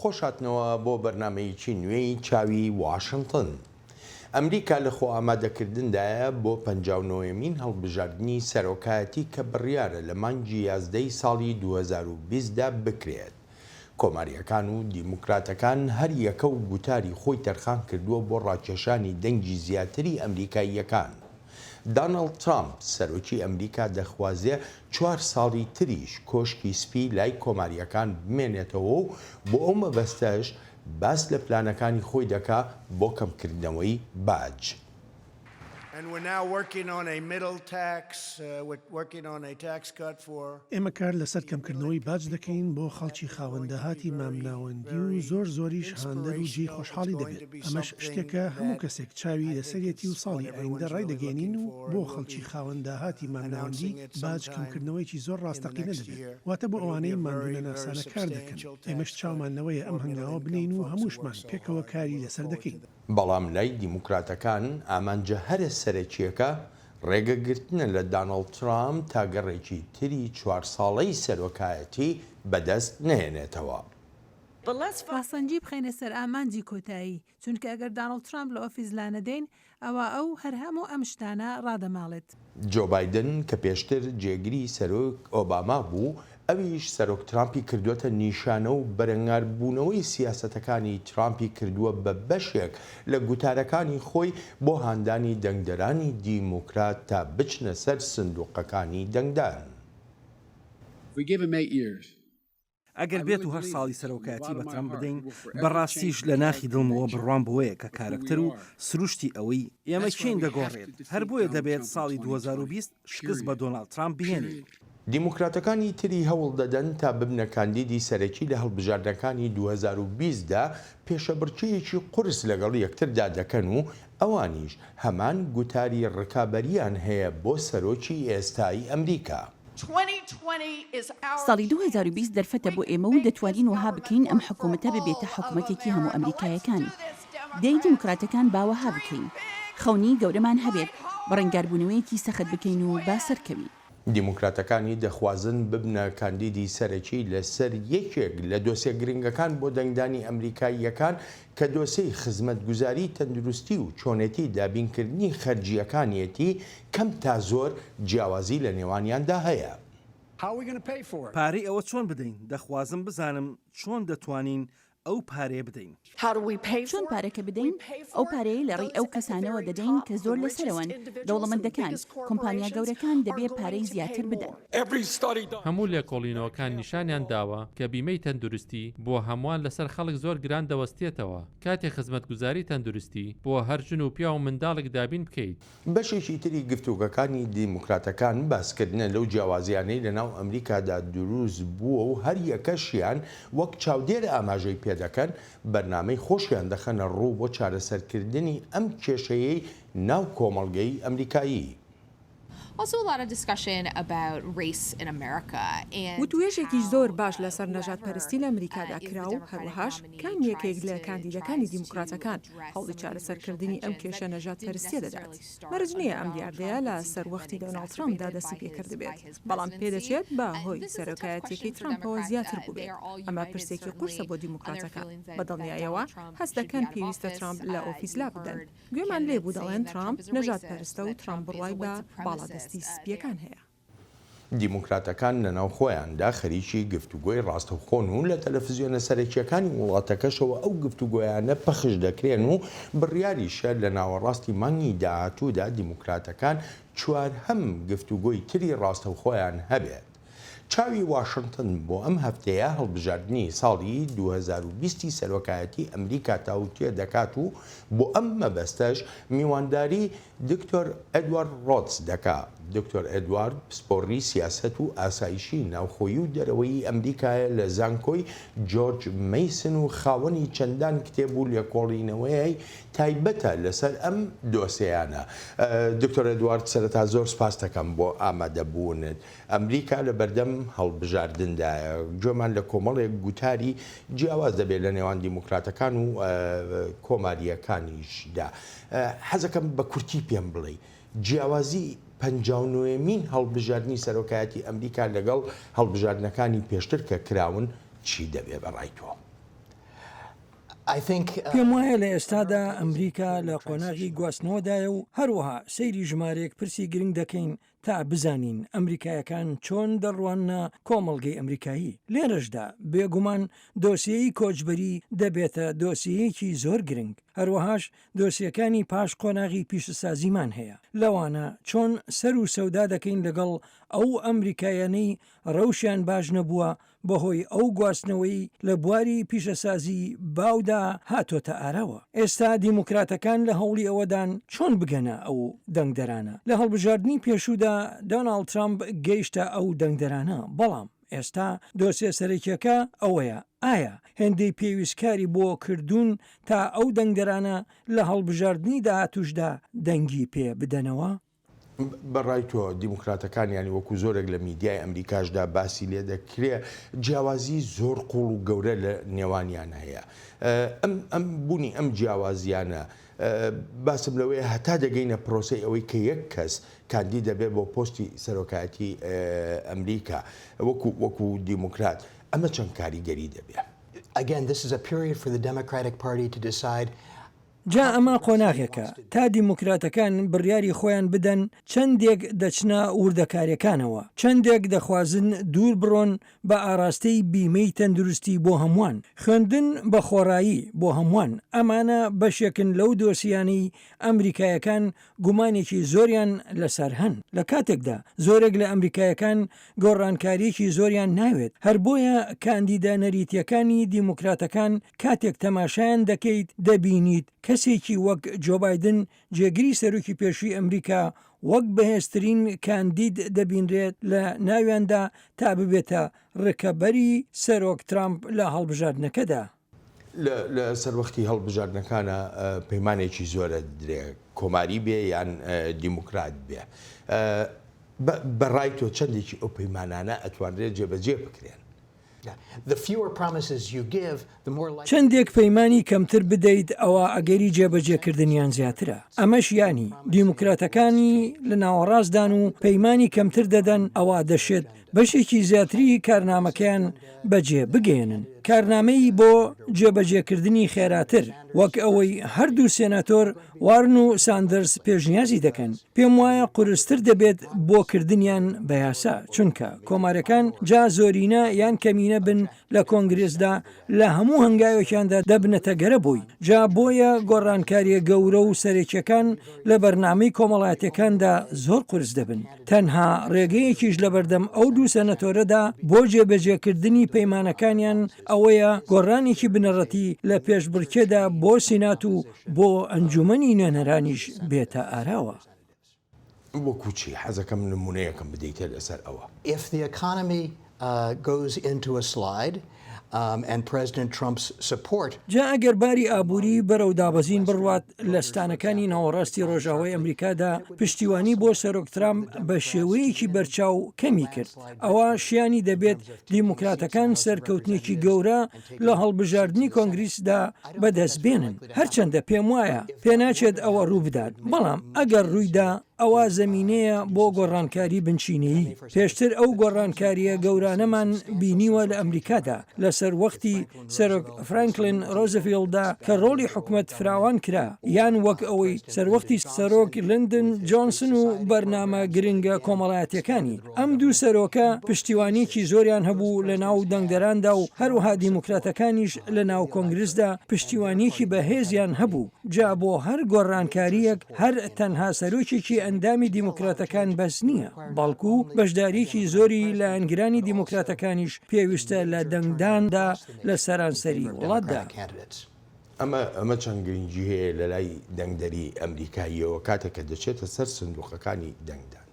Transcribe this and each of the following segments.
خۆشاتنەوە بۆ بەرنامەیەکی نوێی چاوی واشنگتن. ئەمریکا لە خۆ ئامادەکردندایە بۆ 59مین هەڵبژاردننی سەرۆکایەتی کە بڕیارە لە مانگی 11 ساڵی 2020دا بکرێت. کۆماریەکان و دیموکراتەکان هەر یەکە و گوتاری خۆی تەرخان کردووە بۆ ڕاکێشانی دەنگی زیاتری ئەمریکاییەکان. دانەڵد ترامپ سەرۆکی ئەمریکا دەخوازێ 4 ساڵی تریش کۆشکی سپی لای کۆماریەکان بمێنێتەوە و بۆ ئەو مەبەستەش باس لە پلانەکانی خۆی دەکا بۆ کەمکردنەوەی باج. ئێمە کار لەسەر کەمکردنەوەی باج دەکەین بۆ خەڵکی خاوەندەهاتی مامناوەندی و زۆریش هاندەر و جێی خۆشحاڵی دەبێت. ئەمەش شتێکە هەموو کەسێک چاوی لەسەرێتی و ساڵی ئایندە ڕای دەگەێنین و بۆ خەڵکی خاوەندەهاتی مامناوەندی باج کەمکردنەوەیکی زۆر ڕاستەقینە دەبێت. واتە بۆ ئەوانەی ماندوونە ناسانە کار دەکەن. ئێمەش چاومانەوەیە ئەم هەنگاوە بنین و هەمووشمان پێکەوە کاری لەسەر دەکەین. بەڵام لای دیموکراتەکان ئامانجە هەرە سەرەکیەکە ڕێگەگرتنە لە دانەڵد ترامپ تا گەڕێکی تری 4 ساڵەی سەرۆکایەتی بەدەست نهێنێتەوە. ڕاستەنجی بخەینە سەر ئامانجی کۆتایی، چونکە ئەگەر دانەڵد ترامپ لە ئۆفیس لانەدەین ئەوە ئەو هەر هەموو ئەم شتانە ڕادەماڵێت. جۆ بایدن کە پێشتر جێگیری سەرۆک ئۆباما بوو، ئەویش سەرۆک ترامپی کردووەتە نیشانە و بەرەنگاربوونەوەی سیاسەتەکانی ترامپی کردووە بە بەشێک لە گوتارەکانی خۆی بۆ هاندانی دەنگدەرانی دیموکرات تا بچنە سەر سندوقەکانی دەنگدان. ئەگەر بێت و هەر ساڵی سەرۆکایەتی بە ترامپ بدەین، بەڕاستیش لە ناخی دڵمەوە بڕوان بۆیە کە کارکتەر و سروشتی ئەوەی ئێمە چین دەگۆڕێت. هەر بۆیە دەبێت ساڵی 2020 شکست بە دۆناڵد ترامپ بهێنین. دیموکراتەکانی تری هەوڵ دەدەن تا ببنە کاندیدی سەرەکی لە هەڵبژاردنەکانی 2020دا پێشەبڕکێیەکی قورس لەگەڵ یەکتردا دەکەن و ئەوانیش هەمان گوتاری ڕکابەریان هەیە بۆ سەرۆکی ئێستایی ئەمریکا. ساڵی 2020 دەرفەتە بۆ ئێمە و دەتوانین وها بکەین ئەم حکوومەتە ببێتە حکوومەتێکی هەموو ئەمریکایەکان. دەی دیموکراتەکان باوەها بکەین. خەونی گەورەمان هەبێت بەڕێنگاربوونەوەیەکی سەخت بکەین و باسەرکەوی. دیموکراتەکانی دەخوازن ببنە کاندیدی سەرەکی لەسەر یەکێک لە دۆسیە گرنگەکان بۆ دەنگدانی ئەمریکاییەکان کە دۆسەی خزمەتگوزاری تەندروستی و چۆنێتی دابینکردنی خەرجیەکانیەتی کەم تا زۆر جیاوازی لە نێوانیاندا هەیە. پارەی ئەوە چۆن بدەین؟ دەخوازم بزانم چۆن دەتوانین ئەو پارەیە بدەین. چۆن پارەکە بدەین؟ ئەو پارەیە لە ڕێی ئەو کەسانەوە دەدەین کە زۆر لەسەرەوەن. دەوڵەمەندەکان، کۆمپانیا گەورەکان دەبێ پارەی زیاتر بدەن. هەموو لێکۆڵینەوەکان نیشانیان داوە کە بیمەی تەندروستی بۆ هەمووان لەسەر خەڵک زۆر گران دەوەستێتەوە. کاتێک خزمەتگوزاری تەندروستی بۆ هەر ژن و پیا و منداڵێک دابین بکەیت. بەشێکی تری گفتوگەکانی دیموکراتەکان باسکردنە لەو جیاوازیانەی لەناو ئەمریکادا دروست بووە و هەر یەکەشیان وەک چاودێر ئاماژەی دەکەن بەرنامەی خۆشیان دەخەنە ڕوو بۆ چارەسەرکردنی ئەم کێشەیەی ناو کۆمەڵگەی ئەمریکایی. وتوێژێکی زۆر باش لەسەر نەژاد پەرستی لە ئەمریکادا کرا و هەروەهاش کام یەکێک لە کاندیدەکانی دیموکراتەکان هەوڵی چارەسەرکردنی ئەم کێشە نەژاد پەرستیە دەدات. مەرج نییە ئەم دیاردەیە لە سەروەختی دۆناڵد ترامپدا دەستی پێکرد بێت، بەڵام پێدەچێت بە هۆی سەرۆکایەتیەکەی ترامپەوە زیاتر بووبێت. ئەمە پرسێکی قورسە بۆ دیموکراتەکان. بەدڵنیایەوە هەست دەکەن پێویستە ترامپ لە ئۆفیس لا بدەن. گوێمان لێ بوو دەڵێن ترامپ نەژاد پەرستە و ترامپ بڕوای بە باڵادەستی سپیەکان هەیە. دیموکراتەکان لەناو خۆیاندا خەریکی گفتوگۆی ڕاستەوخۆن و لە تەلەڤیزیۆنە سەرەکیەکانی وڵاتەکەشەوە ئەو گفتوگۆیانە پەخش دەکرێن و بڕیاریشە لە ناوەڕاستی مانگی داهاتوودا دیموکراتەکان چوار هەم گفتوگۆی تری ڕاستەوخۆیان هەبێت. چاوی واشنگتن بۆ ئەم هەفتەیە هەڵبژاردننی ساڵی 2020 سەرۆکایەتی ئەمریکا تاوتێ دەکات و بۆ ئەم مەبەستەش میوانداری دکتۆر ئەدوارد ڕۆدس دەکات. دکتۆر ئەدوارد پسپۆڕی سیاسەت و ئاسایشی ناوخۆیی و دەرەوەی ئەمریکایە لە زانکۆی جۆرج مەیسن و خاوەنی چەندان کتێب و لێکۆڵینەوەی تایبەتە لەسەر ئەم دۆسەیانە. دکتۆر ئەدوارد سەرەتا زۆر سپاس دەکەم بۆ ئامادەبوونت. ئەمریکا لە بەردەم هەڵبژاردندایە گوێمان لە کۆمەڵێک گوتاری جیاواز دەبێت لە نێوان دیموکراتەکان و کۆماریەکانیشدا. حەزەکەم بە کورتی پێم بڵێ جیاوازی 59مین هەڵبژاردننی سەرۆکایەتی ئەمریکا لەگەڵ هەڵبژاردنەکانی پێشتر کە کراون چی دەبێ بەڕای تۆ؟ پێم وایە لە ئێستادا ئەمریکا لە قۆناغی گواستنەوەدایە و هەروەها سەیری ژمارەیەک پرسی گرنگ دەکەین تا بزانین ئەمریکایەکان چۆن دەڕوانە کۆمەڵگەی ئەمریکایی. لێرەشدا بێگومان دۆسیەی کۆچبەری دەبێتە دۆسیەیەکی زۆر گرنگ. هەروەهاش دۆسیەکانی پاش قۆناغی پیشەسازیمان هەیە. لەوانە چۆن سەر و سەودا دەکەین لەگەڵ ئەو ئەمریکایانەی ڕەوشیان باش نەبووە بەهۆی ئەو گواستنەوەی لە بواری پیشەسازی باودا هاتۆتە ئارەوە. ئێستا دیموکراتەکان لە هەوڵی ئەوەدان چۆن بگەنە ئەو دەنگدەرانە. لە هەڵبژاردننی پێشوودا دۆناڵد ترامپ گەیشتە ئەو دەنگدەرانە، بەڵام ئێستا دۆسیە سەرەکیەکە ئەوەیە ئایا هێندەی پێویستکاری بۆ کردوون تا ئەو دەنگدەرانە لە هەڵبژاردننی داهاتوشدا دەنگی پێ بدەنەوە؟ بەڕای تۆ دیموکراتەکانیانی وەکو زۆرێک لە میدیای ئەمریکاشدا باسی لێ دەکرێت جیاوازی زۆر قوڵ و گەورە لە نێوانیان هەیە. ئەم بوونی ئەم جیاوازیانە باسم لەوەیە هەتا دەگەینە پرۆسی ئەوەی کە یەک کەس کاندید دەبێت بۆ پۆستی سەرۆکایەتی ئەمریکا وەکو دیموکرات ئەمە چەند کاریگەری دەبێت. Again, this is a period for the Democratic Party to decide. جا ئەمە قۆناغێکە تا دیموکراتەکان بڕیاری خۆیان بدەن چەندێک دەچنە وردەکاریەکانەوە، چەندێک دەخوازن دوور بڕۆن بە ئاراستەی بیمەی تەندروستی بۆ هەمووان، خوێندن بە خۆڕایی بۆ هەمووان. ئەمانە بەشێکن لەو دۆسیانەی ئەمریکایەکان گومانێکی زۆریان لەسەر هەن. لە کاتێکدا زۆرێک لە ئەمریکایەکان گۆڕانکاریەکی زۆریان ناوێت، هەر بۆیە کاندیدا نەریتیەکانی دیموکراتەکان کاتێک تەماشایان دەکەیت دەبینیت کەسێکی وەک جۆ بایدن جێگری سەرۆکی پێشووی ئەمریکا وەک بەهێزترین کاندید دەبینرێت لە ناویاندا تا ببێتە ڕێکەبەری سەرۆک ترامپ لە هەڵبژاردنەکەدا. لە سەروەختی هەڵبژاردنەکانە پەیمانێکی زۆرە درێ کۆماری بێ یان دیموکرات بێ. بەڕای تۆ چەندێکی ئەو پەیمانانە ئەتوانرێت جێبەجێ بکرێن؟ چەندێک پەیمانی کەمتر بدەیت ئەوە ئەگەری جێبەجێکردنیان زیاترە. ئەمەش ینی دیموکراتەکانی لە ناوەڕاستدان و پەیمانی کەمتر دەدەن ئەوە دەشێت بەشێکی زیاتری کارنامەکەیان بەجێ بگەێنن. کارنامەی بۆ جێبەجێکردنی خێراتر وەک ئەوەی هەردوو سێناتۆر وارن و ساندرس پێشنیازی دەکەن. پێم وایە قورستر دەبێت بۆ کردنیان بە یاسا، چونکە کۆمارەکان جا زۆرینە یان کەمینە بن لە کۆنگرێسدا لە هەموو هەنگاوێکیاندا دەبنەتە گەرە بووی. جا بۆیە گۆڕانکاریە گەورە و سەرێکیەکان لە بەرنامەی کۆمەڵایەتەکاندا زۆر قورس دەبن. تەنها ڕێگەیەکیش لە بەردەم ئەو دوو سەنەتۆرەدا بۆ جێبەجێکردنی پەیمانەکانیان ئەوەیە گۆڕانێکی بنەڕەتی لە پێشبڕکێدا بۆ سینات و بۆ ئەنجومەنی نوێنەرانیش بێتە ئاراوە. وەکوچی حەزەکەم نمونەیەکەم بدەیتە لەسەر ئەوە. If the economy goes into a slide and President Trump's support. جا ئەگەر باری ئابووری بەرەو دابەزین بڕوات لە ستانەکانی ناوەڕاستی ڕۆژاوای ئەمریکادا پشتیوانی بۆ سەرۆک ترامپ بە شێوەیەکی بەرچاو کەمی کرد. ئەوە شیانی دەبێت دیموکراتەکان سەرکەوتنێکی گەورە لە هەڵبژاردننی کۆنگریسدا بەدەست بێنن. هەرچەندە پێم وایە پێناچێت ئەوە ڕوو بدات، بەڵام ئەگەر ڕوویدا ئەوە زەمینەیە بۆ گۆڕانکاری بنچینەیی. پێشتر ئەو گۆڕانکاریە گەورانەمان بینیوە لە ئەمریکادا لەسەر وەختی سەرۆک فرانکلین ڕۆزڤیلدا کە ڕۆڵی حکومت فراوان کرا، یان وەک ئەوەی سەروەختی سەرۆک لندن جۆنسن و بەرنامە گرنگە کۆمەڵایەتیەکانی. ئەم دوو سەرۆکە پشتیوانیکی زۆریان هەبوو لە ناو دەنگدەراندا و هەروەها دیموکراتەکانیش لە ناو کۆنگرسدا پشتیوانیکی بەهێزیان هەبوو. جا بۆ هەر گۆڕانکاریەک هەر تەنها سەرۆکێکی ئەندامی دیموکراتەکان بەس نییە، بەڵکو بەشداریکی زۆری لە ئەنگرانی دیموکراتەکانیش پێویستە لە دەنگداندا لە سەرانسەری وڵاتدا. ئەمە چەند گرنگی هەیە لە لای دەنگدەری ئەمریکاییەوە کاتێککە دەچێتە سەر سندوقەکانی دەنگدان.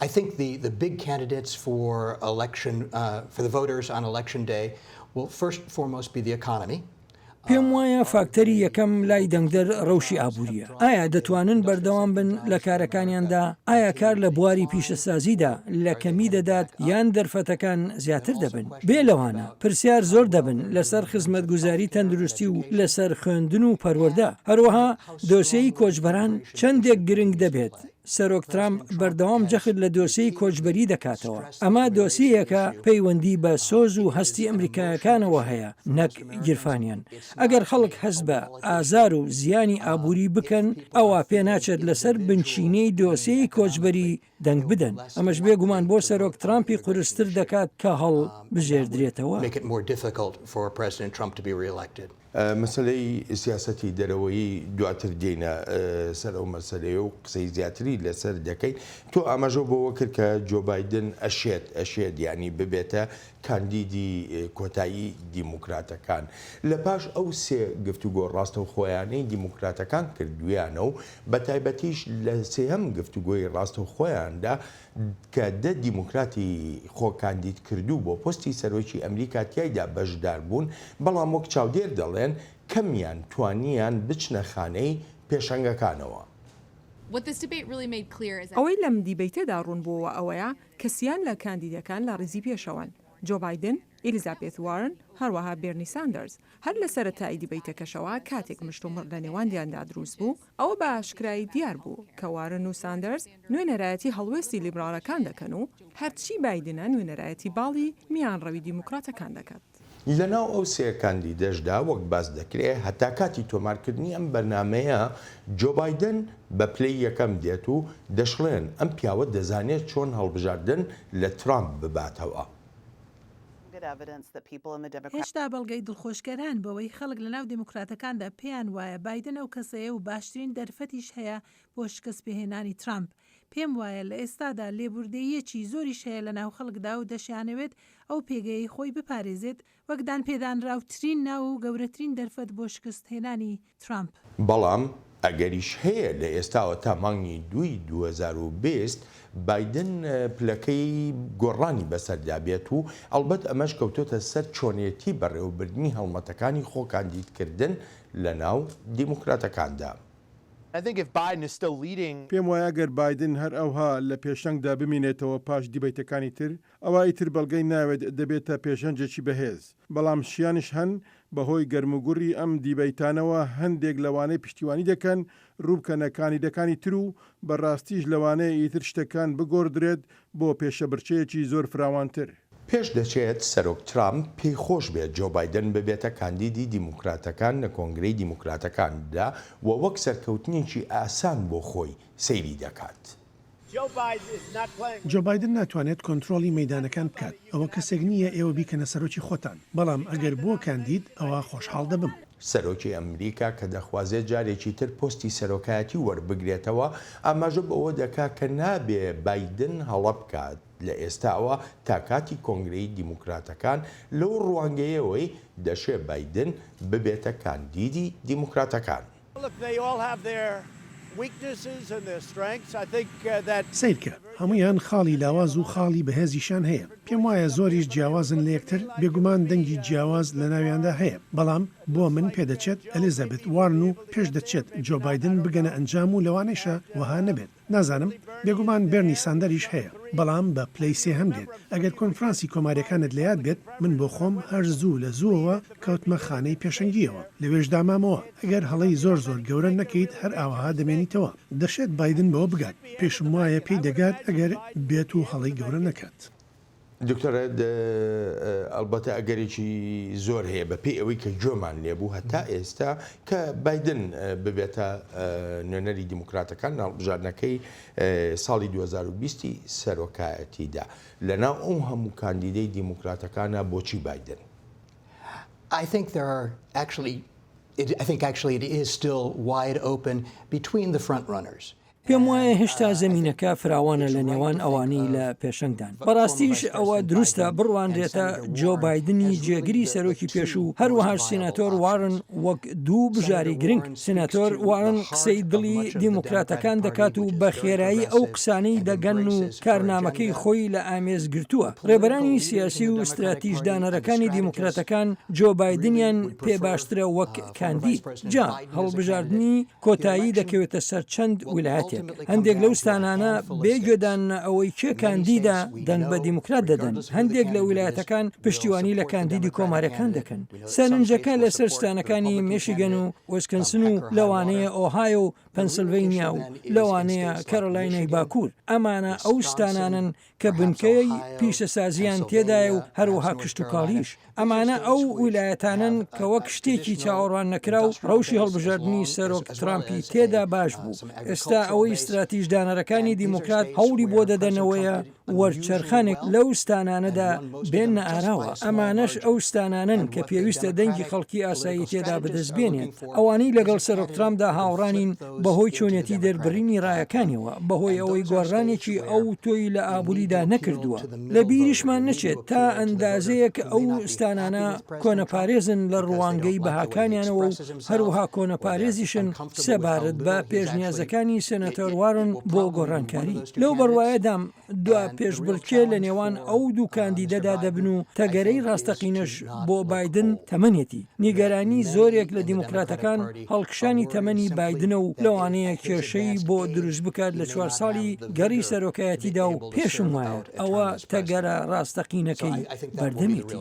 I think the big candidates for the voters on election day will first and foremost be the economy. پێم وایە فاکتەری یەکەم لای دەنگدەر ڕەوشی ئابووریە. ئایا دەتوانن بەردەوام بن لە کارەکانیاندا؟ ئایا کار لە بواری پیشەسازیدا لە کەمی دەدات یان دەرفەتەکان زیاتر دەبن؟ بێ لەوانە پرسیار زۆر دەبن لەسەر خزمەتگوزاری تەندروستی و لەسەر خوێندن و پەروەردە. هەروەها دۆسیەی کۆچبەران چەندێک گرنگ دەبێت. سەرۆک ترامپ بەردەوام جەخت لە دۆسیی کۆچبەری دەکاتەوە. ئەمە دۆسیەکە پەیوەندی بە سۆز و هەستی ئەمریکایەکانەوە هەیە نەک گیرفانیان. ئەگەر خەڵک هەست بە ئازار و زیانی ئابووری بکەن ئەوە پێ ناچێت لەسەر بنچینەی دۆسیی کۆچبەری دەنگ بدەن. ئەمەش بێگومان بۆ سەرۆک ترامپی قورستر دەکات کە هەڵ بژێردرێتەوە. مەسلەی سیاسەتی دەرەوەی دواتر دێنە سەر ئەو مەسلەیە و قسەی زیاتری لەسەر دەکەی تۆ ئاماژە بۆەوە کرد کە جۆ بایدن ئەشێت ینی ببێتە کاندیدی کۆتایی دیموکراتەکان لە پاش ئەو سێ گفتوگۆ ڕاستە و خۆیانەی دیموکراتەکان کردویانە و بە تایبەتیش لە سێهەم گفتوگۆی ڕاستە و خۆیاندا کە دە دیموکراتی خۆکاندید کردو بۆ پۆستی سەرۆکی ئەمریکا تایدا بەشدار بوون بەڵام وەک چاودێر دەڵێن کەمیان توانیان بچنە خانەی پێشەنگەکانەوە. ئەوەی لەم دیبەیتەدا ڕوون بووەوە ئەوەیە کەسیان لە کاندیدەکان لە ڕیزی پێشەوەن. جۆ بایدن، ئیلیزابێت وارن، هەروەها بێرنی ساندەرز هەر لە سەرەتایی دیبەیتەکەشەوە کاتێک مشتومڕ لە نێواندیاندا دروست بوو ئەوە بە ئاشکرایی دیار بوو کە وارن و ساندەرز نوێنەرایەتی هەڵوێستی لیبرالەکان دەکەن و هەرچی بایدنە نوێنەرایەتی باڵی میانڕەوی دیموکراتەکان دەکات. لەناو ئەو سێ کاندیدەشدا وەک باس دەکرێت هەتا کاتی تۆمارکردنی ئەم بەرنمەیە جۆ بایدن بە پلەی یەکەم دێت و دەشڵێن ئەم پیاوە دەزانێت چۆن هەڵبژاردن لە ترامپ بباتەوە. هێشتا بەڵگەی دڵخۆشکەران بەوەی خەڵک لە ناو دیموکراتەکاندا پێیان وایە بایدن ئەو کەسەیە و باشترین دەرفەتیش هەیە بۆ شکست پێهێنانی ترامپ. پێم وایە لە ئێستادا لێبوردەیەکی زۆریش هەیە لە ناو خەڵکدا و دەشیانەوێت ئەو پێگەی خۆی بپارێزێت وەکدان پێدانراوترین ناو و گەورەترین دەرفەت بۆ شکست هێنانی ترامپ. بەڵام ئەگەریش هەیە لە ئێستاوە تا مانگی 2020 بایدن پلەکەی گۆڕانی بەسەردا بێت و ئەلبەت ئەمەش کەوتۆتە سەر چۆنیەتی بەڕێوەبردننی هەڵمەتەکانی خۆکاندیدکردن لە ناو دیموکراتەکاندا. پێم وایە گەر بایدن هەر ئەوها لە پێشەنگدا بمینێتەوە پاش دیبەیتەکانی تر ئەوە ئیتر بەڵگەی ناوێت دەبێتە پێشەنجێکی بەهێز بەڵام شیانش هەن بەهۆی گەرموگوڕی ئەم دیبەیتانەوە هەندێک لەوانەی پشتیوانی دەکەن ڕووبکەنەکانی دەکانی تر و بەڕاستیش لەوانەیە ئیتر شتەکان بگۆڕدرێت بۆ پێشەبرچەیەکی زۆر فراوانتر. پێش دەچێت سەرۆک ترامپ پێی خۆش بێت جۆ بایدن ببێتە کاندیدی دیموکراتەکان لە کۆنگرەی دیموکراتەکاندا و وەک سەرکەوتنیکی ئاسان بۆ خۆی سەیری دەکات. جۆ بایدن ناتوانێت کۆنتترۆلی مەدانەکان بکات ئەوە کەسێک نییە ئێوە بیکەنە سەرۆکی خۆتان بەڵام ئەگەر بۆ کاندید ئەوە خۆشحاڵ دەبم. سەرۆکی ئەمریکا کە دەخوازێت جارێکی تر پۆستی سەرۆکایەتی وەربگرێتەوە ئاماژە بەوە دەکا کە نابێ بایدن هەڵە بکات لە ئێستاوە تا کاتی کۆنگرەی دیموکراتەکان لەو ڕوانگەیەوەی دەشێ بایدن ببێتە کاندیدی دیموکراتەکان. سیرکە هەمویان خاڵی لاواز و خاڵی بەهێزیشان هەیە پێم وایە زۆریش جیاوازن لە یەکتر بێگومان دەنگی جیاواز لە ناویاندا هەیە بەڵام بۆ من پێدەچێت ئەلیزابێت وارن و پێش دەچێت جۆ بایدن بگەنە ئەنجام و لەوانەیشە وەها نەبێت نازانم بێگومان بێرنی ساندەریش هەیە بەڵام بە پلەی سێهەم دێت ئەگەر کۆنفرانسی کۆماریەکانت لە یاد بێت من بۆ خۆم هەر زوو لە زووەوە کەوتمە خانەی پێشەنگیەوە لەوێش دامامەوە ئەگەر هەڵەی زۆر گەورە نەکەیت هەر ئاوەها دەمێنیتەوە دەشێت بایدن بەوە بگات پێشم وایە پێی دەگات ئەگەر بێت و هەڵەی گەورە نەکات. دکتۆرە ئەلبەتە ئەگەرێکی زۆر هەیە بە پێی ئەوەی کە جۆمان لێبوو هەتا ئێستا کە بایدن ببێتە نوێنەری دیموکراتەکان ناڵبژاردنەکەی ساڵی 2020 سەرۆکایەتیدا لەناو ئەو هەموو کاندیدەی دیموکراتەکانە بۆچی بایدن؟ I think actually it is still wide open between the front runners. پێم وایە هێشتا زەمینەکە فراوانە لە نێوان ئەوانەی لە پێشەنگدان بەڕاستیش ئەوە دروستە بڕوانرێتە جۆ بایدنی جێگیری سەرۆکی پێش و هەروەهاش سیناتۆر وارن وەک دوو بژاری گرنگ سیناتۆر وارن قسەی دڵی دیموکراتەکان دەکات و بە خێرایی ئەو قسانەی دەگەن و کارنامەکەی خۆی لە ئامێز گرتووە ڕێبەرانی سیاسی و استراتیژدانەرەکانی دیموکراتەکان جۆ بایدنیان پێ باشترە وەک کاندید جا هەڵبژاردننی کۆتایی دەکەوێتە سەر چەند ویلایەتێک کاتێک هەندێک لەو ستانانە بێگوێدان ئەوەی کێ کاندیدا دەنگ بە دیموکرات دەدەن هەندێک لە ویلایەتەکان پشتیوانی لە کاندیدی کۆمارەکان دەکەن سەرنجەکە لەسەر ستانەکانی میشیگەن و ویسکۆنسین و لەوانەیە ئۆهایۆ و پەنسیلڤینیا و لەوانەیە کەرۆلاینای باکوور ئەمانە ئەو ستانانن کە بنکەی پیشەسازیان تێدایە و هەروەها کشت و کاڵیش ئەمانە ئەو ویلایەتانن کە وەک شتێکی چاوەڕوان نەکرا و ڕەوشی هەڵبژاردننی سەرۆک ترامپی تێدا باش بوو ئێستا ئەوەی استراتیژدانەرەکانی دیموکرات هەوڵی بۆ دەدەنەوەیە وەرچەرخانێک لەو ستانانەدا بێنە ئاراوە ئەمانەش ئەو ستانانن کە پێویستە دەنگی خەڵکی ئاسایی تێدا بەدەستبێنێت ئەوانەی لەگەڵ سەرۆک ترامپدا هاوڕانین بەهۆی چۆنێتی دەربڕینی ڕایەکانیەوە بەهۆی ئەوەی گۆڕانێکی ئەو تۆی لە ئابووریدا نەکردووە لە بیریشمان نەچێت تا ئەندازەیەک ئەو ستانانە کۆنەپارێزن لە ڕوانگەی بەهاکانیانەوە و هەروها کۆنەپارێزیشن سەبارەت بە پێشنیازەکانی سەنەتۆر وارن بۆ گۆڕانکاری لەو بەڕوایەدام دو پێشبڕکێ لە نێوان ئەو دوو کاندیدەدا دەبن و تەگەرەی ڕاستەقینەش بۆ بایدن تەمەنێتی نیگەرانی زۆرێک لە دیموکراتەکان هەڵکشانی تەمەنی بایدنە و لەوانەیە کێشەی بۆ دروست بکات لە 4 ساڵی گەڕی سەرۆکایەتیدا و پێشم وایە ئەوە تەگەرە ڕاستەقینەکەی بەردەمێتی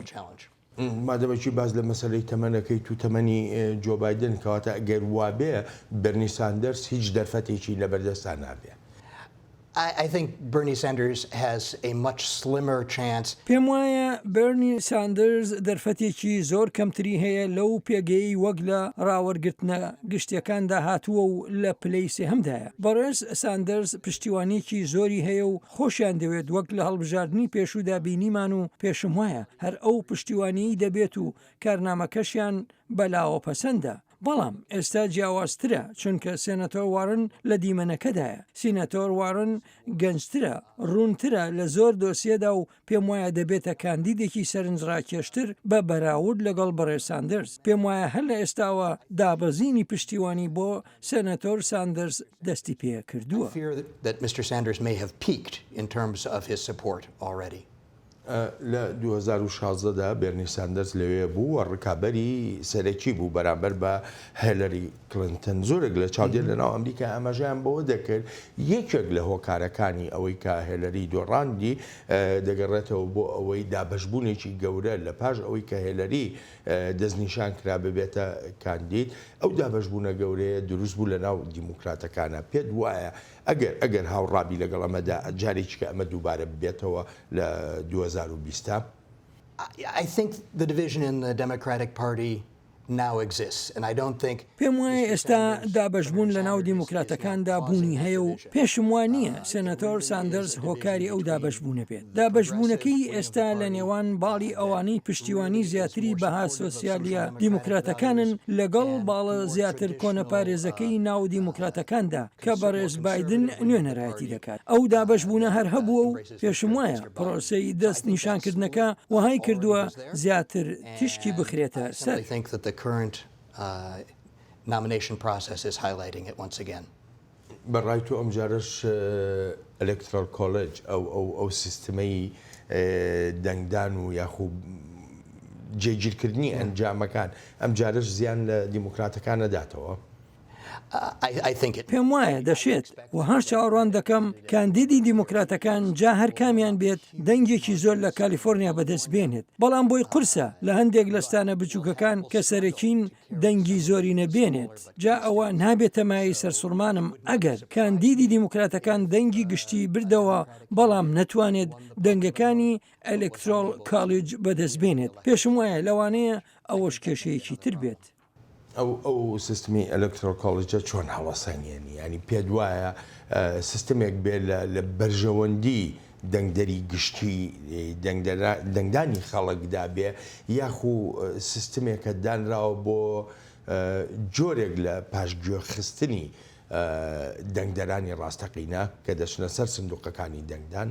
مادەمەکی باز لە مەسلەی تەمەنەکەی تو تەمەنی جۆ بایدن کەواتە ئەگەر وابێ بەرنی ساندەرس هیچ دەرفەتێکی لە بەردەستان نابێ I think Bernie Sanders has a much slimmer chance. پێم وایە بەرنی ساندرز دەرفەتێکی زۆر کەمتری هەیە لەو پێگەی وەک لە ڕاوەرگرتنە گشتیەکاندا هاتووە و لە پلەی سێهەمدایە بەڕێز ساندرز پشتیوانێکی زۆری هەیە و خۆشیان دەوێت وەک لە هەڵبژاردننی پێشودا بینیمان و پێشم وایە هەر ئەو پشتیوانی دەبێت و کارنامەکەشیان بەلاوە پەسەندە بەڵام ئێستا جیاوازترە چونکە سێنەتۆر وارن لە دیمەنەکەدایە سینەتۆر وارن گەنجترە ڕوونترە لە زۆر دۆسیەدا و پێم وایە دەبێتە کاندیدێکی سەرنجڕاکێشتر بە بەراورد لەگەڵ بەڕێز ساندرز پێم وایە هەر لە ئێستاوە دابەزینی پشتیوانی بۆ سێنەتۆر ساندرز دەستی پێ کردووە. لە 2016دا بێرنی ساندرز لەوێ بوو ڕکابەری سەرەکی بوو بەرامبەر بە هێلەری کلنتن زۆرێک لە چاودێر لەناو ئەمریکا ئەمەژیان بەوە دەکرد یەکێک لە هۆکارەکانی ئەوەی کە هێلەری دۆڕاندی دەگەڕێتەوە بۆ ئەوەی دابەشبوونێکی گەورە لە پاش ئەوەی کە هێلەری دەستنیشان کرا ببێتە کاندید ئەو دابەشبوونە گەورەیە دروست بوو لە ناو دیموکراتەکانە پێت وایە ئەگەر هاوڕابی لەگەڵ ئەمەدا جارێکی کە ئەمە دووبارە ببێتەوە لە 2020. I think the division in the Democratic Party now exists and I don't think پێم وایە ئێستا دابەشبوون لە ناو دیموکراتەکاندا بوونی هەیە و پێشم وانە سێنەتۆر ساندرز هۆکاری ئەو دابەشبوونە بێت دابەشبوونەکەی ئێستا لە نێوان باڵی ئەوانەی پشتیوانی زیاتری بەها سۆسیالیا دیموکراتەکانن لەگەڵ باڵە زیاتر کۆنەپارێزەکەی ناو دیموکراتەکاندا کە بەڕێز بایدن نوێنەرایەتی دەکات ئەو دابەشبوونە هەر هەبووە و پێشم وایە پرۆسەی دەست نیشانکردنەکە وهای کردووە زیاتر تیشکی بخرێتە سەر current nomination process is highlighting it once again. بەڕای تۆ ئەم جارش ئەلکترال کۆلج ئەو سیستمەی دەنگدان و یاخوب جێگیرکردنی ئەنجامەکان ئەم جارش زیان لە دیموکراتەکان نەداتەوە. پێم وایە دەشێت و هەر چاوەڕوان دەکەم کاندیدی دیموکراتەکان جا هەر کامیان بێت دەنگێکی زۆر لە کالیفۆرنیا بەدەست بێنێت بەڵام بۆی قورسە لە هەندێک لەستانە بچووکەکان کە سەرەکین دەنگی زۆری نەبێنێت جا ئەوە نابێتە مای سەرسوڕمانم ئەگەر کاندیدی دیموکراتەکان دەنگی گشتی بردەوە بەڵام نەتوانێت دەنگەکانی ئەلکترۆل کالیج بەدەست بێنێت پێشم وایە لەوانەیە ئەوەش کێشەیەکی تر بێت. ئەو سیستمی ئەلکترۆل کۆڵیجە چۆن هەڵەسەنگێنی ینی پێت وایە سیستمێک بێت لە بەرژەوەندی دەنگدەری گشتی دەنگدانی خەڵکدا بێ یاخو سیستمێکە دانراوە بۆ جۆرێک لە پاشگوێخستنی دەنگدەرانی ڕاستەقینە کە دەچنە سەر سندوقەکانی دەنگدان.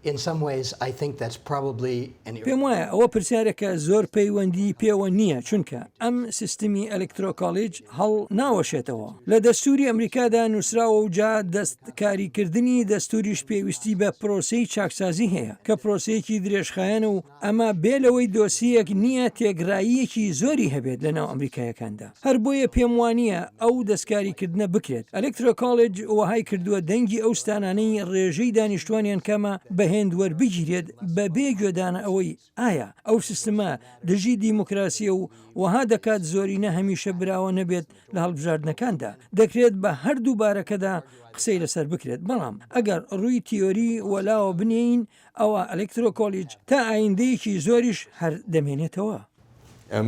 In some ways, I think that's probably an پێم وایە ئەوە پرسیارێکە زۆر پەیوەندی پێوە نییە چونکە ئەم سیستمی ئەلکترۆکۆلیج هەڵ ناوەشێتەوە لە دەستوری ئەمریکادا نووسراوە و جا دەستکاریکردنی دەستوریش پێویستی بە پرۆسەی چاکسازی هەیە کە پرۆسەیەکی درێژخایەنە و ئەمە بێلەوەی دۆسیەک نییە تێگراییەکی زۆری هەبێت لەناو ئەمریکایەکاندا هەر بۆیە پێم وانە ئەو دەستکاریکردنە بکرێت ئەلکترۆکۆلیج وهای کردووە دەنگی ئەو ستانانەی ڕێژەی دانیشتوانیان کەمە بەهێند وەربگیرێت بە بێگوێدانە ئەوەی ئایا ئەو سیستمە دژی دیموکراسیە و وها دەکات زۆرینە هەمیشە براوە نەبێت لە هەڵبژاردنەکاندا دەکرێت بە هەردوو بارەکەدا قسەی لەسەر بکرێت بەڵام ئەگەر ڕووی تیۆری وەلاوە بنین ئەوە ئەلکترۆکۆلیج تا ئایندەیەکی زۆریش هەر دەمێنێتەوە